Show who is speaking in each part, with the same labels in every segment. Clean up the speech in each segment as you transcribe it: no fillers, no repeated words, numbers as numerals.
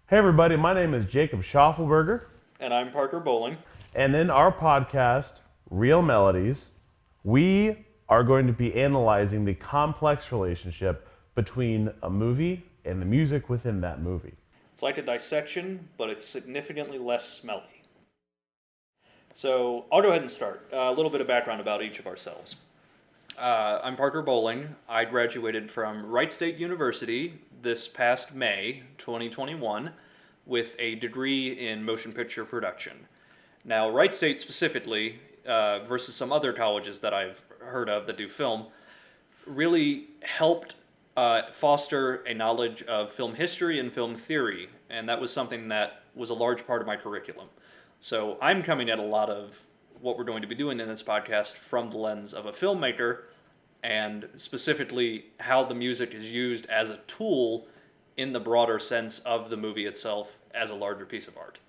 Speaker 1: Hey everybody, my name is Jacob Schaffelberger,
Speaker 2: And I'm Parker Bowling.
Speaker 1: and in our podcast, Real Melodies, we are going to be analyzing the complex relationship between a movie and the music within that movie.
Speaker 2: It's like a dissection, but it's significantly less smelly. So I'll go ahead and start. A little bit of background about each of ourselves. I'm Parker Bowling. I graduated from Wright State University this past May 2021 with a degree in motion picture production. Now, Wright State specifically, versus some other colleges that I've heard of that do film, really helped foster a knowledge of film history and film theory, and that was something that was a large part of my curriculum. So I'm coming at a lot of what we're going to be doing in this podcast from the lens of a filmmaker, and specifically how the music is used as a tool in the broader sense of the movie itself as a larger piece of art.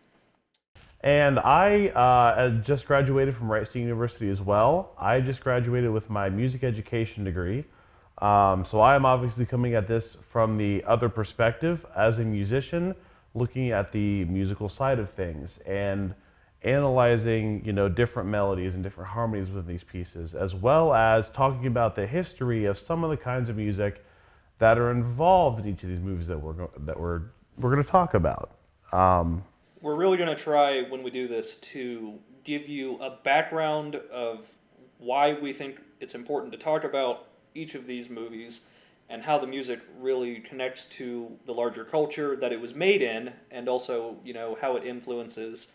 Speaker 1: And I just graduated from Wright State University as well. I just graduated with my music education degree. So I am obviously coming at this from the other perspective as a musician, looking at the musical side of things and analyzing, different melodies and different harmonies within these pieces, as well as talking about the history of some of the kinds of music that are involved in each of these movies that we're going to talk about.
Speaker 2: We're really going to try, when we do this, to give you a background of why we think it's important to talk about each of these movies and how the music really connects to the larger culture that it was made in, and also, how it influences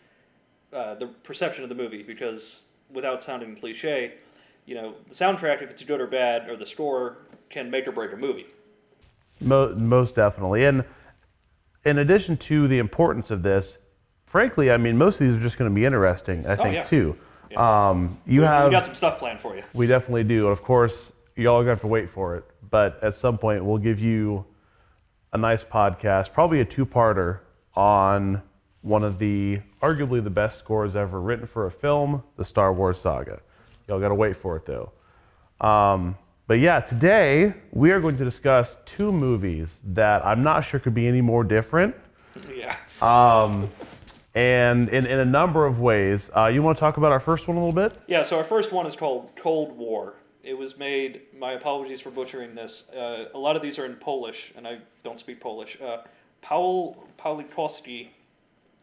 Speaker 2: the perception of the movie. Because without sounding cliche, the soundtrack, if it's good or bad, or the score, can make or break a movie.
Speaker 1: Most definitely. And in addition to the importance of this, frankly, I mean, most of these are just going to be interesting, I think,
Speaker 2: yeah.
Speaker 1: too.
Speaker 2: Yeah. We
Speaker 1: We
Speaker 2: got some stuff planned for you.
Speaker 1: we definitely do. And of course, y'all are going to have to wait for it. But at some point, we'll give you a nice podcast, probably a two-parter on one of arguably the best scores ever written for a film, the Star Wars saga. Y'all got to wait for it, though. But yeah, today we are going to discuss two movies that I'm not sure could be any more different.
Speaker 2: Yeah.
Speaker 1: And in a number of ways. You want to talk about our first one a little bit?
Speaker 2: Yeah, so our first one is called Cold War. It was made, my apologies for butchering this, a lot of these are in Polish, and I don't speak Polish. Paweł Pawlikowski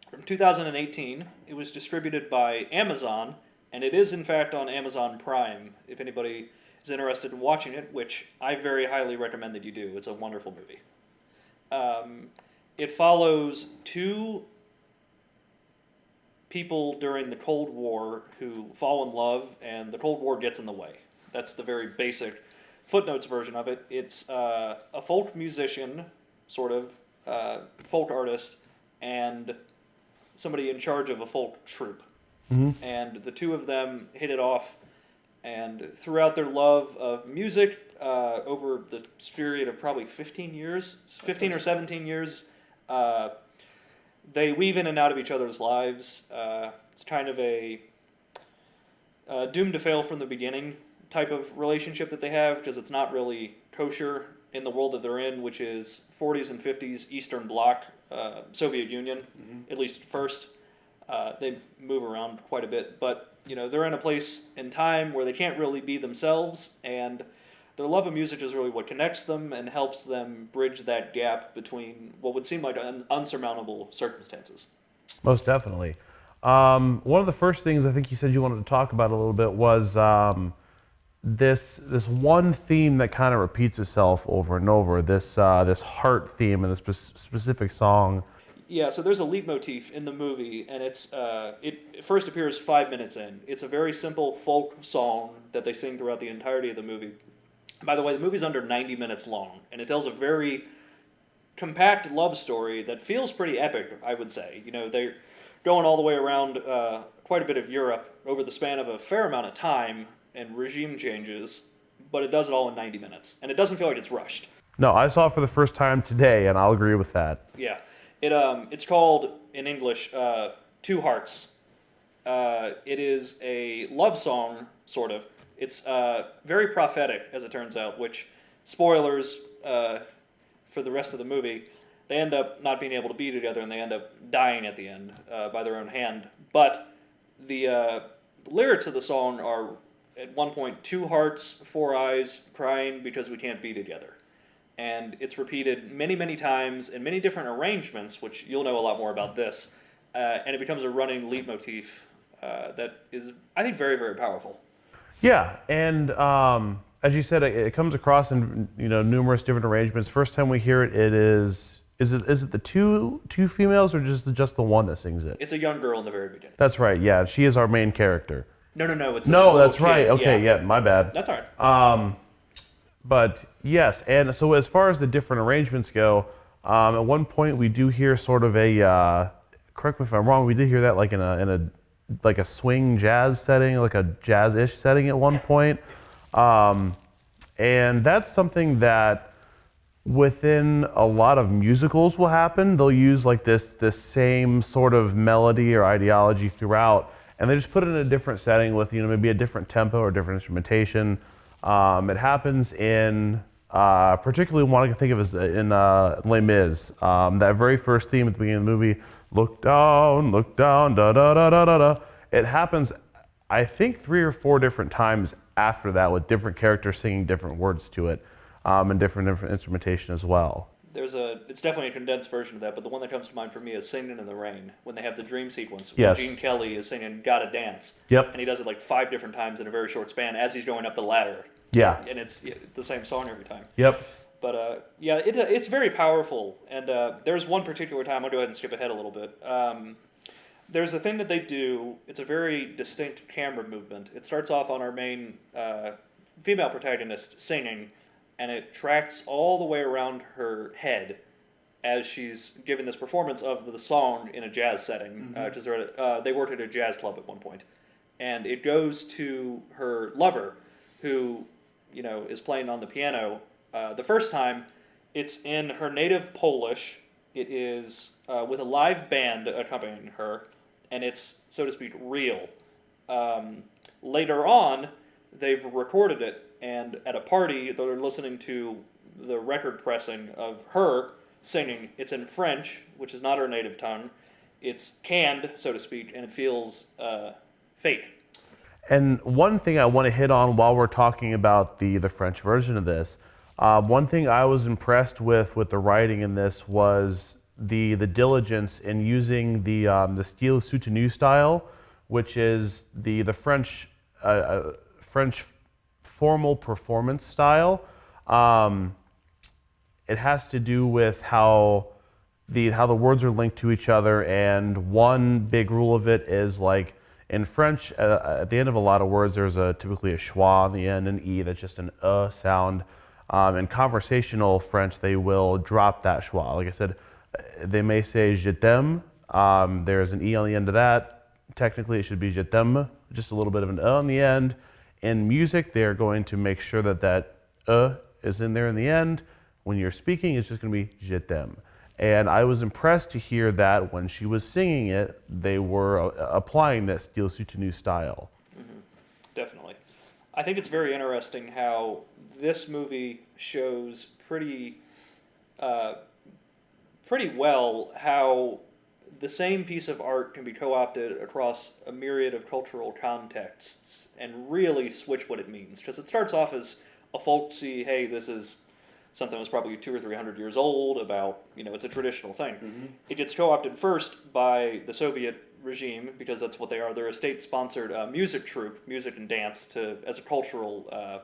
Speaker 2: from 2018. It was distributed by Amazon, and it is in fact on Amazon Prime, if anybody is interested in watching it, which I very highly recommend that you do. It's a wonderful movie. It follows two people during the Cold War who fall in love, and the Cold War gets in the way. That's the very basic footnotes version of it. It's a folk musician, sort of, folk artist, and somebody in charge of a folk troupe.
Speaker 1: Mm-hmm.
Speaker 2: And the two of them hit it off, and throughout their love of music, over the period of probably 15 years, 15 or 17 years, they weave in and out of each other's lives. It's kind of a doomed to fail from the beginning type of relationship that they have, because it's not really kosher in the world that they're in, which is 40s and 50s Eastern Bloc, Soviet Union, at least at first. They move around quite a bit, but they're in a place in time where they can't really be themselves, and their love of music is really what connects them and helps them bridge that gap between what would seem like unsurmountable circumstances.
Speaker 1: Most definitely. One of the first things I think you said you wanted to talk about a little bit was this one theme that kind of repeats itself over and over. This heart theme in a specific song.
Speaker 2: Yeah, so there's a leitmotif in the movie, and it first appears 5 minutes in. It's a very simple folk song that they sing throughout the entirety of the movie. By the way, the movie's under 90 minutes long, and it tells a very compact love story that feels pretty epic, I would say. They're going all the way around quite a bit of Europe over the span of a fair amount of time and regime changes, but it does it all in 90 minutes, and it doesn't feel like it's rushed.
Speaker 1: No, I saw it for the first time today, and I'll agree with that.
Speaker 2: Yeah. It's called, in English, Two Hearts. It is a love song, sort of. It's very prophetic, as it turns out, which, spoilers for the rest of the movie, they end up not being able to be together, and they end up dying at the end by their own hand. But the lyrics of the song are, at one point, 2 hearts, 4 eyes, crying because we can't be together. And it's repeated many, many times in many different arrangements, which you'll know a lot more about this. And it becomes a running leitmotif that is, I think, very, very powerful.
Speaker 1: Yeah, and as you said, it comes across in numerous different arrangements. First time we hear it, is it the two females or just the one that sings it?
Speaker 2: It's a young girl in the very beginning.
Speaker 1: That's right. Yeah, she is our main character.
Speaker 2: No. It's
Speaker 1: No, that's
Speaker 2: kid.
Speaker 1: right. Okay, yeah, my bad.
Speaker 2: That's all right.
Speaker 1: But yes, and so as far as the different arrangements go, at one point we do hear sort of a correct me if I'm wrong, we did hear that like in a like a swing jazz setting, like a jazz-ish setting at one point. And that's something that within a lot of musicals will happen. They'll use like this same sort of melody or ideology throughout, and they just put it in a different setting with maybe a different tempo or different instrumentation. It happens in particularly one I can think of is in Les Mis. That very first theme at the beginning of the movie, look down, da da da da da da. It happens, I think, 3 or 4 different times after that, with different characters singing different words to it, and different instrumentation as well.
Speaker 2: It's definitely a condensed version of that, but the one that comes to mind for me is Singing in the Rain, when they have the dream sequence.
Speaker 1: Yes.
Speaker 2: When Gene Kelly is singing Gotta Dance.
Speaker 1: Yep.
Speaker 2: And he does it like 5 different times in a very short span as he's going up the ladder.
Speaker 1: Yeah.
Speaker 2: And it's the same song every time.
Speaker 1: Yep.
Speaker 2: But it's very powerful. And there's one particular time, I'll go ahead and skip ahead a little bit. There's a thing that they do, it's a very distinct camera movement. It starts off on our main female protagonist singing, and it tracks all the way around her head as she's giving this performance of the song in a jazz setting, because they worked at a jazz club at one point. And it goes to her lover, who is playing on the piano. The first time, it's in her native Polish. It is with a live band accompanying her, and it's, so to speak, real. Later on, they've recorded it, and at a party, they're listening to the record pressing of her singing. It's in French, which is not her native tongue. It's canned, so to speak, and it feels fake.
Speaker 1: And one thing I want to hit on while we're talking about the French version of this, one thing I was impressed with the writing in this was the diligence in using the style soutenu style, which is the French formal performance style. It has to do with how the words are linked to each other, and one big rule of it is like in French, at the end of a lot of words, there's typically a schwa on the end, an e that's just an sound. In conversational French, they will drop that schwa. Like I said, they may say je t'aime. There's an e on the end of that. Technically, it should be je t'aime, just a little bit of an on the end. In music, they're going to make sure that is in there in the end. When you're speaking, it's just going to be je t'aime. And I was impressed to hear that when she was singing it, they were applying that style soutenu style.
Speaker 2: Mm-hmm. Definitely. I think it's very interesting how this movie shows pretty well how the same piece of art can be co-opted across a myriad of cultural contexts and really switch what it means. Because it starts off as a folksy, hey, this is something that was probably 200 or 300 years old about, it's a traditional thing. Mm-hmm. It gets co-opted first by the Soviet regime, because that's what they are. They're a state-sponsored music troupe, music and dance, as a cultural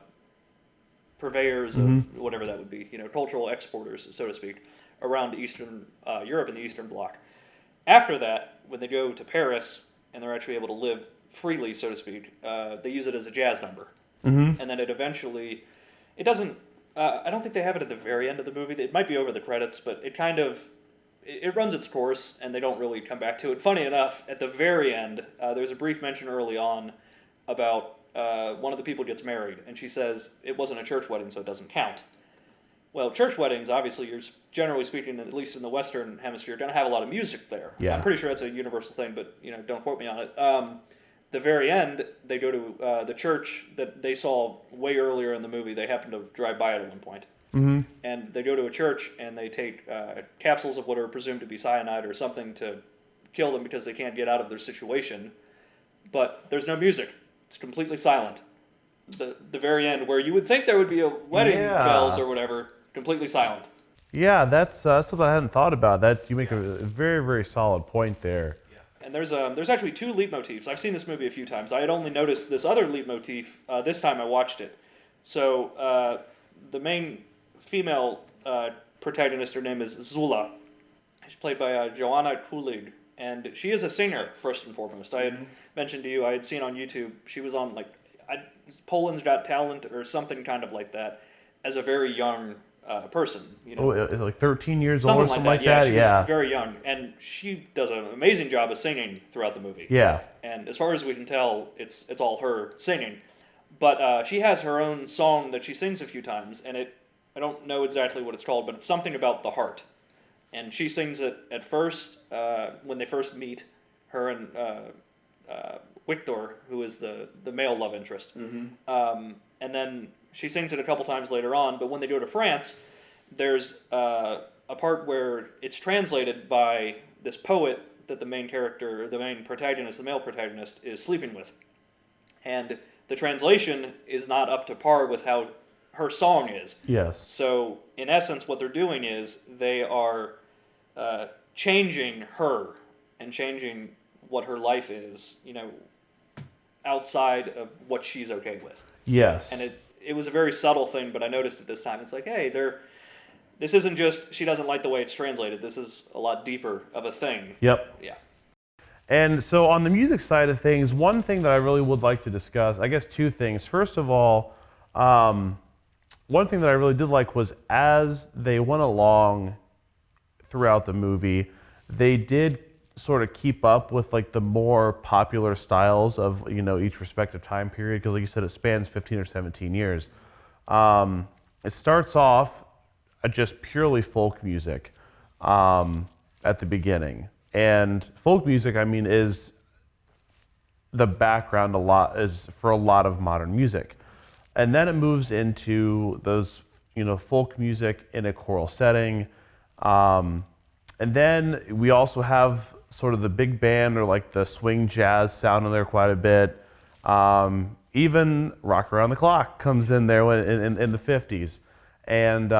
Speaker 2: purveyors of whatever that would be, cultural exporters, so to speak, around Eastern Europe and the Eastern Bloc. After that, when they go to Paris and they're actually able to live freely, so to speak, they use it as a jazz number. Mm-hmm. And then it doesn't, I don't think they have it at the very end of the movie. It might be over the credits, but it runs its course, and they don't really come back to it. Funny enough, at the very end, there's a brief mention early on about one of the people gets married, and she says, it wasn't a church wedding, so it doesn't count. Well, church weddings, obviously, you're generally speaking, at least in the Western Hemisphere, going to have a lot of music there.
Speaker 1: Yeah.
Speaker 2: I'm pretty sure that's a universal thing, but don't quote me on it. The very end, they go to the church that they saw way earlier in the movie. They happen to drive by it at one point.
Speaker 1: Mm-hmm.
Speaker 2: And they go to a church and they take capsules of what are presumed to be cyanide or something to kill them because they can't get out of their situation. But there's no music. It's completely silent. The very end, where you would think there would be a wedding bells
Speaker 1: Yeah.
Speaker 2: or whatever, completely silent.
Speaker 1: Yeah, that's something I hadn't thought about. That you make a very, very solid point there.
Speaker 2: And there's actually two leitmotifs. I've seen this movie a few times. I had only noticed this other leitmotif this time I watched it. So the main female protagonist, her name is Zula. She's played by Joanna Kulig, and she is a singer first and foremost. I had mentioned to you I had seen on YouTube she was on Poland's Got Talent or something kind of like that as a very young person.
Speaker 1: Oh, it's like 13 years old or
Speaker 2: Something
Speaker 1: something
Speaker 2: like that.
Speaker 1: that?
Speaker 2: She
Speaker 1: Yeah.
Speaker 2: was very young, and she does an amazing job of singing throughout the movie.
Speaker 1: Yeah.
Speaker 2: And as far as we can tell, it's all her singing. But she has her own song that she sings a few times, and I don't know exactly what it's called, but it's something about the heart. And she sings it at first when they first meet, her and Victor, who is the male love interest. And then she sings it a couple times later on, but when they go to France, there's a part where it's translated by this poet that the main character, the main protagonist, the male protagonist, is sleeping with. And the translation is not up to par with how her song is.
Speaker 1: Yes.
Speaker 2: So, in essence, what they're doing is they are changing her and changing what her life is, outside of what she's okay with.
Speaker 1: Yes.
Speaker 2: And it was a very subtle thing, but I noticed it this time. It's like, hey, this isn't just she doesn't like the way it's translated. This is a lot deeper of a thing.
Speaker 1: Yep.
Speaker 2: Yeah.
Speaker 1: And so on the music side of things, one thing that I really would like to discuss, I guess two things. First of all, one thing that I really did like was as they went along throughout the movie, they did sort of keep up with like the more popular styles of each respective time period, because like you said, it spans 15 or 17 years. It starts off just purely folk music at the beginning. And folk music, I mean, is the background for a lot of modern music. And then it moves into those, folk music in a choral setting. And then we also have sort of the big band or like the swing jazz sound in there quite a bit. Even Rock Around the Clock comes in there in the 50s. And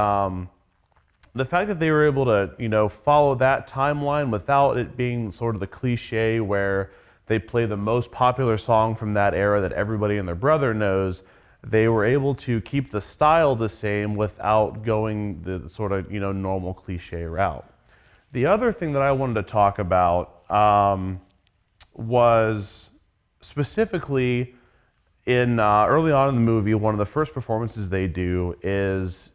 Speaker 1: the fact that they were able to, follow that timeline without it being sort of the cliche where they play the most popular song from that era that everybody and their brother knows, they were able to keep the style the same without going the sort of, normal cliche route. The other thing that I wanted to talk about was specifically in early on in the movie, one of the first performances they do is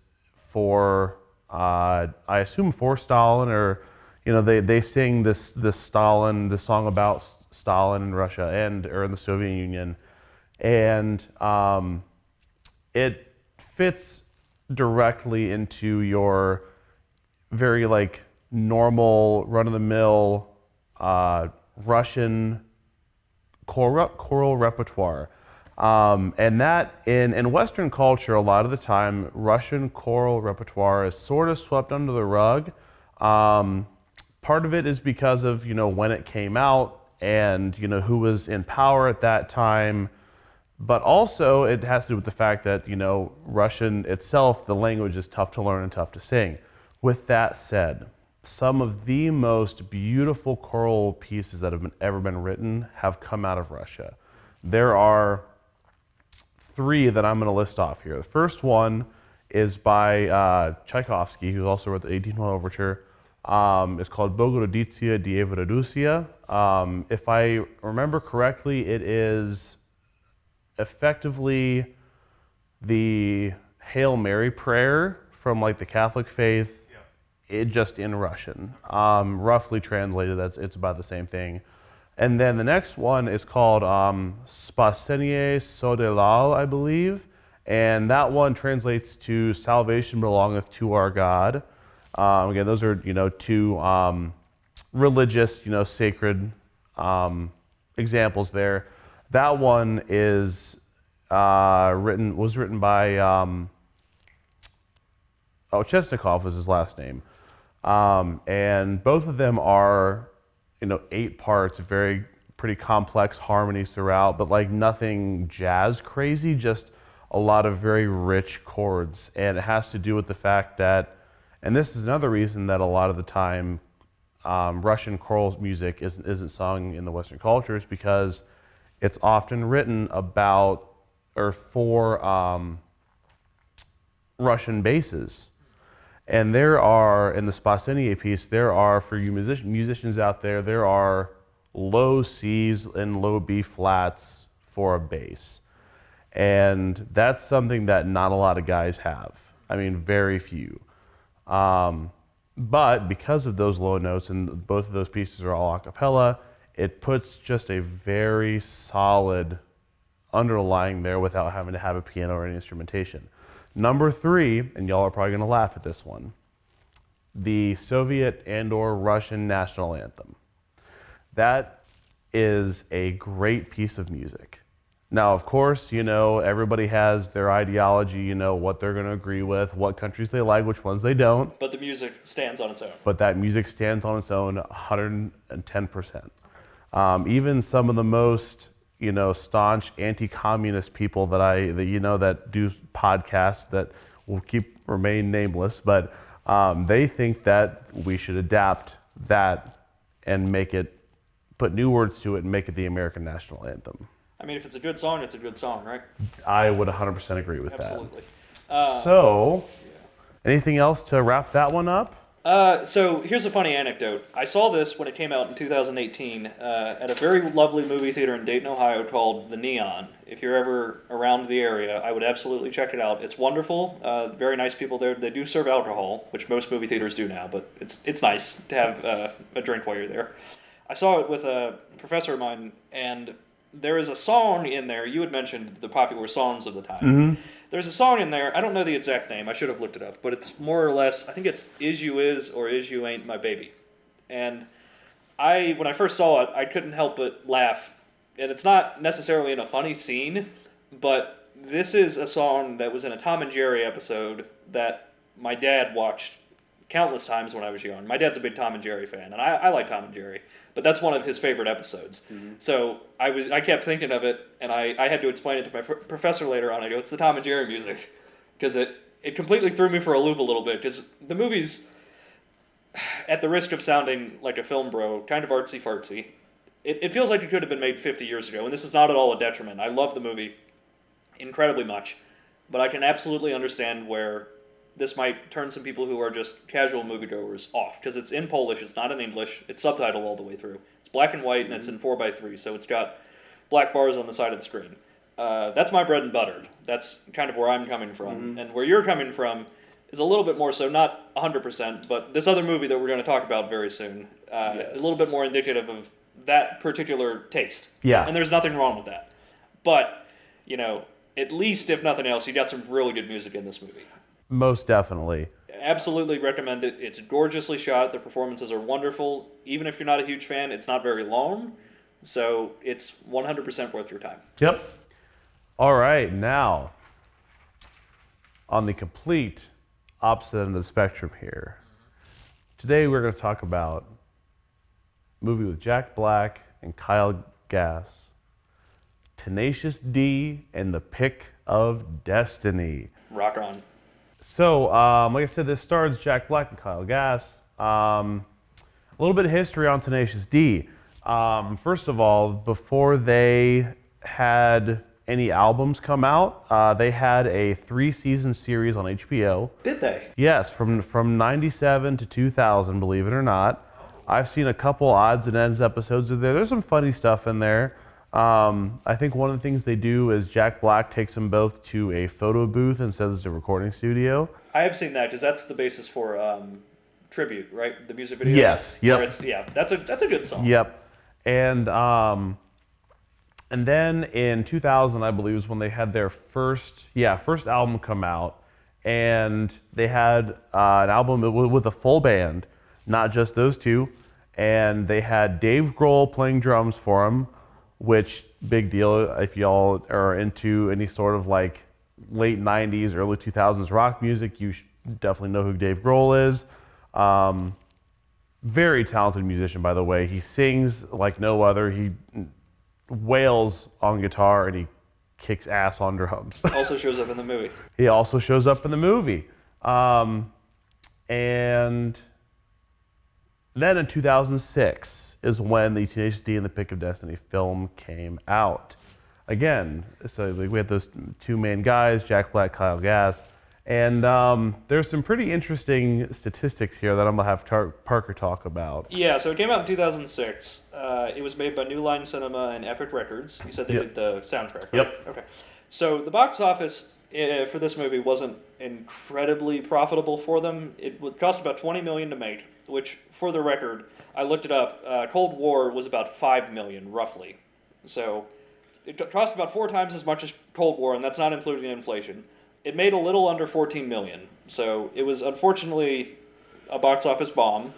Speaker 1: for I assume for Stalin, or they sing this song about Stalin in Russia or in the Soviet Union, and it fits directly into your very like normal run-of-the-mill Russian choral repertoire. And that in Western culture, a lot of the time, Russian choral repertoire is sort of swept under the rug. Part of it is because of, when it came out and, who was in power at that time. But also it has to do with the fact that, Russian itself, the language is tough to learn and tough to sing. With that said, some of the most beautiful choral pieces that have ever been written have come out of Russia. There are three that I'm going to list off here. The first one is by Tchaikovsky, who also wrote the 1812 Overture. It's called Bogorodice Dievoradusia. If I remember correctly, it is effectively the Hail Mary prayer from like the Catholic faith, it just in Russian. Roughly translated, it's about the same thing. And then the next one is called Spasenie Sodelal, I believe. And that one translates to Salvation Belongeth to Our God. Again, those are, two religious, sacred examples there. That one is was written by Chesnikov was his last name. And both of them are, 8 parts, pretty complex harmonies throughout, but like nothing jazz crazy, just a lot of very rich chords. And it has to do with the fact that, and this is another reason that a lot of the time Russian choral music isn't sung in the Western cultures, because it's often written about or for Russian basses. And there are, in the Spasenier piece, there are, for you musicians out there, there are low C's and low B flats for a bass. And that's something that not a lot of guys have. I mean, very few. But because of those low notes, and both of those pieces are all a cappella, it puts just a very solid underlying there without having to have a piano or any instrumentation. Number 3, and y'all are probably going to laugh at this one, the Soviet and/or Russian national anthem. That is a great piece of music. Now, of course, everybody has their ideology, what they're going to agree with, what countries they like, which ones they don't.
Speaker 2: But the music stands on its own.
Speaker 1: But that music stands on its own 110%. Even some of the most staunch anti-communist people that do podcasts that will remain nameless, but they think that we should adapt that and put new words to it and make it the American national anthem.
Speaker 2: I mean, if it's a good song, it's a good song, right?
Speaker 1: I would 100% agree with
Speaker 2: Absolutely.
Speaker 1: So, anything else to wrap that one up?
Speaker 2: So here's a funny anecdote. I saw this when it came out in 2018 at a very lovely movie theater in Dayton, Ohio called The Neon. If you're ever around the area, I would absolutely check it out. It's wonderful. Very nice people there. They do serve alcohol, which most movie theaters do now, but it's nice to have a drink while you're there. I saw it with a professor of mine, and there is a song in there. You had mentioned the popular songs of the time.
Speaker 1: Mm-hmm.
Speaker 2: There's a song in there, I don't know the exact name, I should have looked it up, but it's more or less, I think it's Is You Is or Is You Ain't My Baby. And when I first saw it, I couldn't help but laugh. And it's not necessarily in a funny scene, but this is a song that was in a Tom and Jerry episode that my dad watched countless times when I was young. My dad's a big Tom and Jerry fan, and I like Tom and Jerry, but that's one of his favorite episodes. Mm-hmm. So I kept thinking of it, and I had to explain it to my professor later on. I go, it's the Tom and Jerry music, because it completely threw me for a loop a little bit, because the movie's, at the risk of sounding like a film bro, kind of artsy-fartsy. It feels like it could have been made 50 years ago, and this is not at all a detriment. I love the movie incredibly much, but I can absolutely understand where this might turn some people who are just casual moviegoers off, because it's in Polish, it's not in English, it's subtitled all the way through. It's black and white, and it's in 4:3, so it's got black bars on the side of the screen. That's my bread and butter. That's kind of where I'm coming from. Mm-hmm. And where you're coming from is a little bit more so, not 100%, but this other movie that we're going to talk about very soon, yes, a little bit more indicative of that particular taste.
Speaker 1: Yeah.
Speaker 2: And there's nothing wrong with that. But, at least, if nothing else, you got some really good music in this movie.
Speaker 1: Most definitely.
Speaker 2: Absolutely recommend it. It's gorgeously shot. The performances are wonderful. Even if you're not a huge fan, it's not very long. So it's 100% worth your time.
Speaker 1: Yep. All right. Now, on the complete opposite end of the spectrum here, today we're going to talk about a movie with Jack Black and Kyle Gass, Tenacious D and the Pick of Destiny.
Speaker 2: Rock on.
Speaker 1: So, like I said, this stars Jack Black and Kyle Gass. A little bit of history on Tenacious D. First of all, before they had any albums come out, they had a 3-season series on HBO.
Speaker 2: Did they?
Speaker 1: Yes, from 97 to 2000, believe it or not. I've seen a couple odds and ends episodes of there. There's some funny stuff in there. I think one of the things they do is Jack Black takes them both to a photo booth and says it's a recording studio.
Speaker 2: I have seen that, because that's the basis for Tribute, right? The music video.
Speaker 1: Yes. Yep.
Speaker 2: That's a good song.
Speaker 1: Yep. And then in 2000, I believe, was when they had their first album come out, and they had an album with a full band, not just those two, and they had Dave Grohl playing drums for them. Which, big deal if y'all are into any sort of like late 90s, early 2000s rock music, definitely know who Dave Grohl is. Very talented musician, by the way. He sings like no other. He wails on guitar and he kicks ass on drums.
Speaker 2: Also shows up in the movie.
Speaker 1: He also shows up in the movie. And then in 2006 is when the Tenacious D and the Pick of Destiny film came out. Again, so like we had those two main guys, Jack Black, Kyle Gass, and there's some pretty interesting statistics here that I'm gonna have Parker talk about.
Speaker 2: Yeah, so it came out in 2006. It was made by New Line Cinema and Epic Records. You said they did the soundtrack, right?
Speaker 1: Yep.
Speaker 2: Okay. So the box office for this movie wasn't incredibly profitable for them. It would cost about $20 million to make, which, for the record, I looked it up. Cold War was about $5 million, roughly. So it cost about 4 times as much as Cold War, and that's not including inflation. It made a little under $14 million. So it was unfortunately a box office bomb.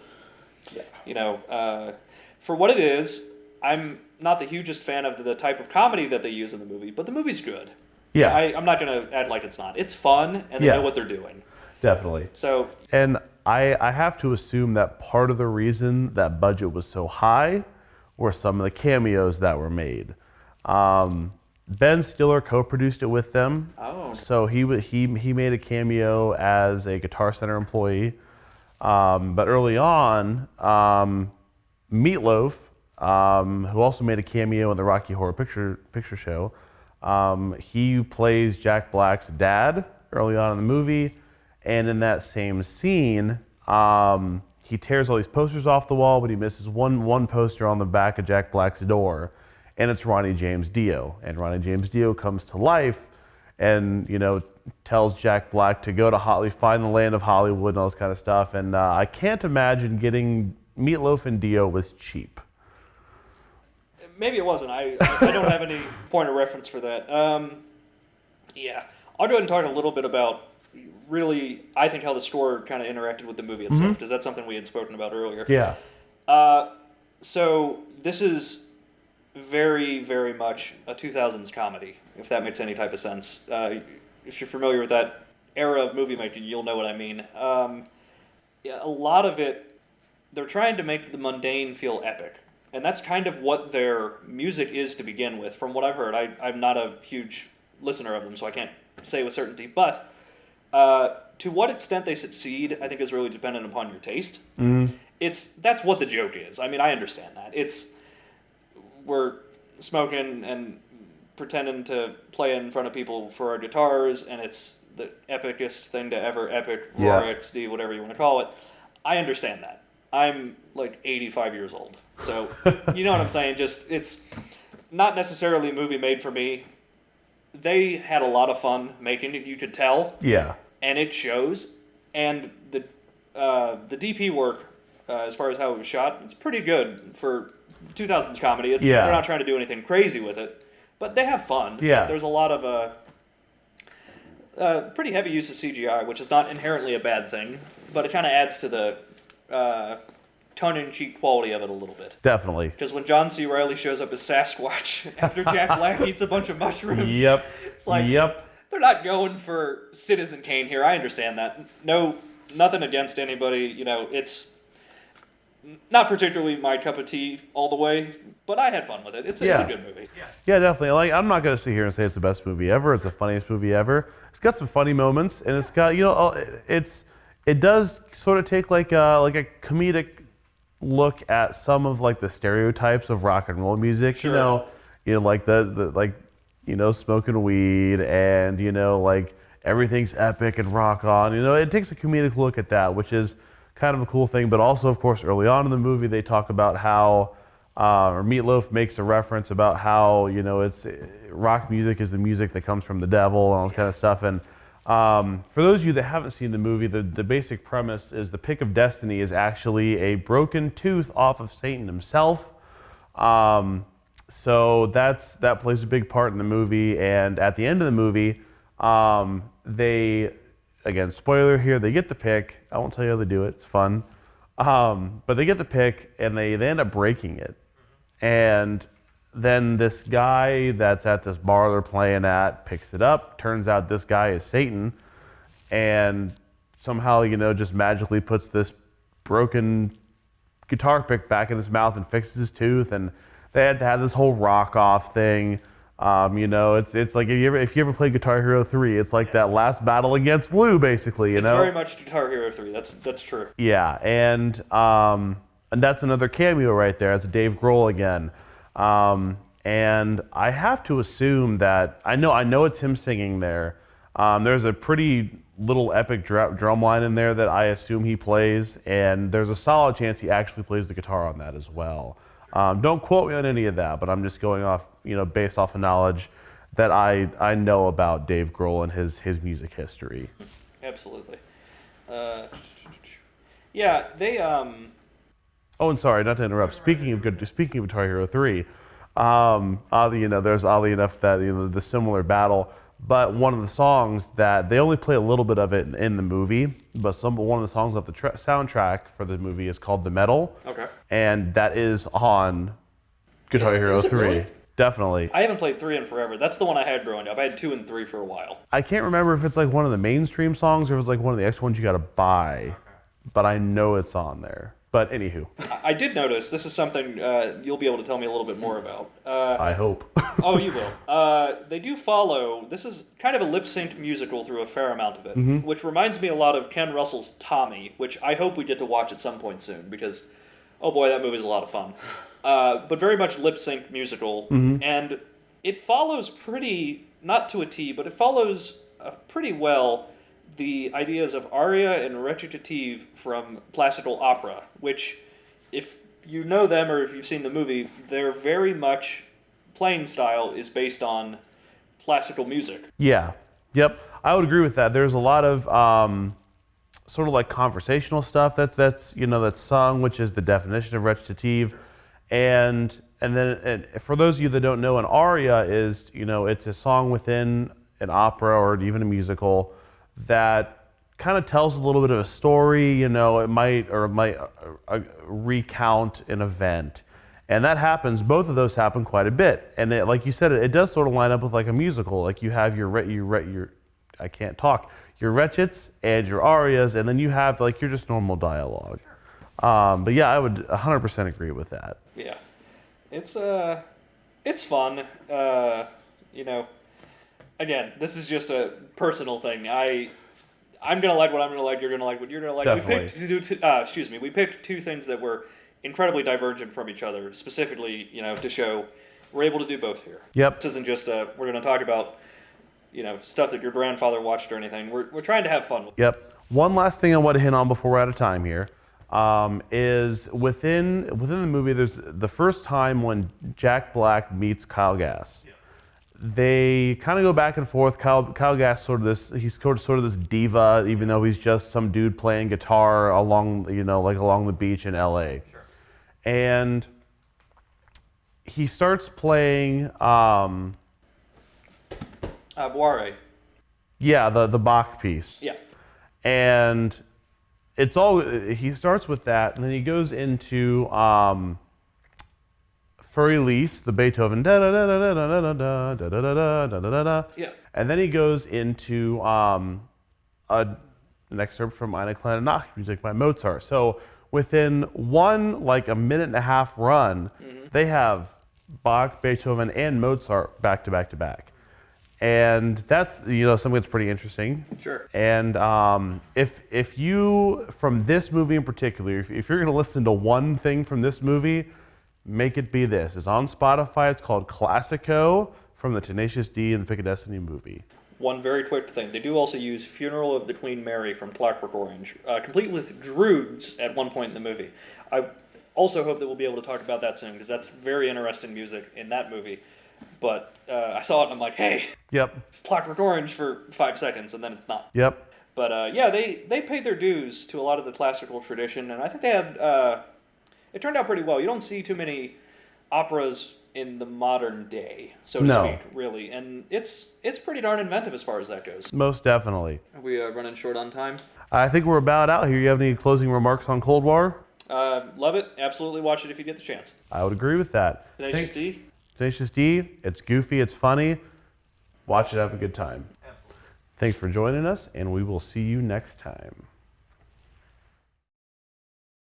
Speaker 1: Yeah.
Speaker 2: You know, for what it is, I'm not the hugest fan of the type of comedy that they use in the movie, but the movie's good.
Speaker 1: Yeah.
Speaker 2: I'm not going to act like it's not. It's fun, and they know what they're doing.
Speaker 1: Definitely.
Speaker 2: So,
Speaker 1: and I have to assume that part of the reason that budget was so high were some of the cameos that were made. Ben Stiller co-produced it with them.
Speaker 2: Oh.
Speaker 1: So he made a cameo as a Guitar Center employee. But early on, Meatloaf, who also made a cameo in the Rocky Horror Picture Show, he plays Jack Black's dad early on in the movie. And in that same scene, he tears all these posters off the wall, but he misses one poster on the back of Jack Black's door. And it's Ronnie James Dio. And Ronnie James Dio comes to life and, you know, tells Jack Black to go to find the land of Hollywood and all this kind of stuff. And I can't imagine getting Meatloaf and Dio was cheap.
Speaker 2: Maybe it wasn't. I don't have any point of reference for that. Yeah. I'll go ahead and talk a little bit about really, I think, how the score kind of interacted with the movie itself, because that's something we had spoken about earlier.
Speaker 1: Yeah.
Speaker 2: So this is very, very much a 2000s comedy, if that makes any type of sense. If you're familiar with that era of movie making, you'll know what I mean. Yeah, a lot of it, they're trying to make the mundane feel epic. And that's kind of what their music is to begin with, from what I've heard. I'm not a huge listener of them, so I can't say with certainty. But to what extent they succeed, I think, is really dependent upon your taste. That's what the joke is. I mean, I understand that. We're smoking and pretending to play in front of people for our guitars, and it's the epicest thing to ever epic, Roar XD, whatever you want to call it. I understand that. I'm like 85 years old. So, you know what I'm saying? Just, it's not necessarily a movie made for me. They had a lot of fun making it, you could tell.
Speaker 1: Yeah.
Speaker 2: And it shows. And the DP work, as far as how it was shot, it's pretty good for 2000s comedy. They're not trying to do anything crazy with it, but they have fun.
Speaker 1: Yeah.
Speaker 2: There's a lot of pretty heavy use of CGI, which is not inherently a bad thing, but it kind of adds to the tongue-in-cheek quality of it a little bit.
Speaker 1: Definitely.
Speaker 2: Because when John C. Reilly shows up as Sasquatch after Jack Black eats a bunch of mushrooms, it's like they're not going for Citizen Kane here. I understand that. No, nothing against anybody. You know, it's not particularly my cup of tea all the way, but I had fun with it. It's a good movie.
Speaker 1: Yeah, definitely. Like, I'm not gonna sit here and say it's the best movie ever. It's the funniest movie ever. It's got some funny moments, and it's got, you know, it does sort of take like a comedic look at some of like the stereotypes of rock and roll music.
Speaker 2: Sure.
Speaker 1: You know, like the like, you know, smoking weed and, you know, like everything's epic and rock on. You know, it takes a comedic look at that, which is kind of a cool thing. But also, of course, early on in the movie, they talk about how, or Meatloaf makes a reference about how, you know, rock music is the music that comes from the devil and all this kind of stuff. And for those of you that haven't seen the movie, the basic premise is the Pick of Destiny is actually a broken tooth off of Satan himself. So that plays a big part in the movie. And at the end of the movie, they, again, spoiler here, they get the pick. I won't tell you how they do it. It's fun. But they get the pick and they end up breaking it. And then this guy that's at this bar they're playing at picks it up. Turns out this guy is Satan and somehow, just magically puts this broken guitar pick back in his mouth and fixes his tooth, and they had to have this whole rock off thing. It's like if you ever played Guitar Hero 3, it's like that last battle against Lou, basically.
Speaker 2: It's very much Guitar Hero 3. That's true.
Speaker 1: Yeah, and that's another cameo right there. That's Dave Grohl again. And I have to assume that I know it's him singing there. There's a pretty little epic drum line in there that I assume he plays, and there's a solid chance he actually plays the guitar on that as well. Don't quote me on any of that, but I'm just going off, based off of knowledge that I know about Dave Grohl and his music history.
Speaker 2: Absolutely. Yeah, they.
Speaker 1: Oh, and sorry, not to interrupt. Speaking of Guitar Hero 3, there's oddly enough that the similar battle, but one of the songs that they only play a little bit of it in the movie, but one of the songs off the soundtrack for the movie is called "The Metal."
Speaker 2: Okay.
Speaker 1: And that is on Guitar Hero 3.
Speaker 2: Really?
Speaker 1: Definitely.
Speaker 2: I haven't played 3 in forever. That's the one I had growing up. I had 2 and 3 for a while.
Speaker 1: I can't remember if it's like one of the mainstream songs or if it's like one of the extra ones you gotta buy, but I know it's on there. But anywho.
Speaker 2: I did notice, this is something you'll be able to tell me a little bit more about.
Speaker 1: I hope.
Speaker 2: Oh, you will. They do follow, this is kind of a lip-synced musical through a fair amount of it, which reminds me a lot of Ken Russell's Tommy, which I hope we get to watch at some point soon, because, oh boy, that movie's a lot of fun. But very much lip-synced musical, and it follows pretty, not to a T, but it follows pretty well the ideas of aria and recitative from classical opera, which, if you know them or if you've seen the movie, they're very much, playing style is based on classical music.
Speaker 1: Yeah. Yep. I would agree with that. There's a lot of sort of like conversational stuff that's sung, which is the definition of recitative, and for those of you that don't know, an aria is it's a song within an opera or even a musical that kind of tells a little bit of a story. It might recount an event, and that happens. Both of those happen quite a bit, and like you said, it does sort of line up with like a musical. Like you have your I can't talk, your recits and your arias, and then you have like your just normal dialogue. But yeah, I would 100% agree with that.
Speaker 2: Yeah, it's fun. Again, this is just a personal thing. I'm gonna like what I'm gonna like. You're gonna like what you're gonna like.
Speaker 1: Definitely.
Speaker 2: We picked 2 things that were incredibly divergent from each other, specifically, to show we're able to do both here.
Speaker 1: Yep.
Speaker 2: This isn't just we're gonna talk about, stuff that your grandfather watched or anything. We're trying to have fun.
Speaker 1: Yep. One last thing I want to hit on before we're out of time here is within the movie. There's the first time when Jack Black meets Kyle Gass. Yeah. They kind of go back and forth. Kyle Gass he's sort of this diva, even though he's just some dude playing guitar along the beach in LA.
Speaker 2: Sure.
Speaker 1: And he starts playing
Speaker 2: Boire.
Speaker 1: Yeah, the Bach piece.
Speaker 2: Yeah.
Speaker 1: And he starts with that, and then he goes into For Elise, the Beethoven, da da da da da da da da da da da da da.
Speaker 2: Yeah.
Speaker 1: And then he goes into an excerpt from Eine kleine Nacht music by Mozart. So within a minute and a half run, they have Bach, Beethoven, and Mozart back to back to back. And that's something that's pretty interesting.
Speaker 2: Sure.
Speaker 1: And if you, from this movie in particular, if you're going to listen to one thing from this movie, make it be this. It's on Spotify. It's called Classico from the Tenacious D and the Pick of Destiny movie.
Speaker 2: One very quick thing. They do also use Funeral of the Queen Mary from Clockwork Orange, complete with droogs at one point in the movie. I also hope that we'll be able to talk about that soon, because that's very interesting music in that movie. But I saw it and I'm like, hey,
Speaker 1: yep,
Speaker 2: it's Clockwork Orange for 5 seconds, and then it's not.
Speaker 1: Yep.
Speaker 2: But yeah, they paid their dues to a lot of the classical tradition, and I think they had... it turned out pretty well. You don't see too many operas in the modern day, so to speak, really. And it's pretty darn inventive as far as that goes.
Speaker 1: Most definitely.
Speaker 2: Are we running short on time?
Speaker 1: I think we're about out here. You have any closing remarks on Cold War?
Speaker 2: Love it. Absolutely watch it if you get the chance.
Speaker 1: I would agree with that.
Speaker 2: Tenacious D?
Speaker 1: Tenacious D. It's goofy. It's funny. Watch it. Have a good time.
Speaker 2: Absolutely.
Speaker 1: Thanks for joining us, and we will see you next time.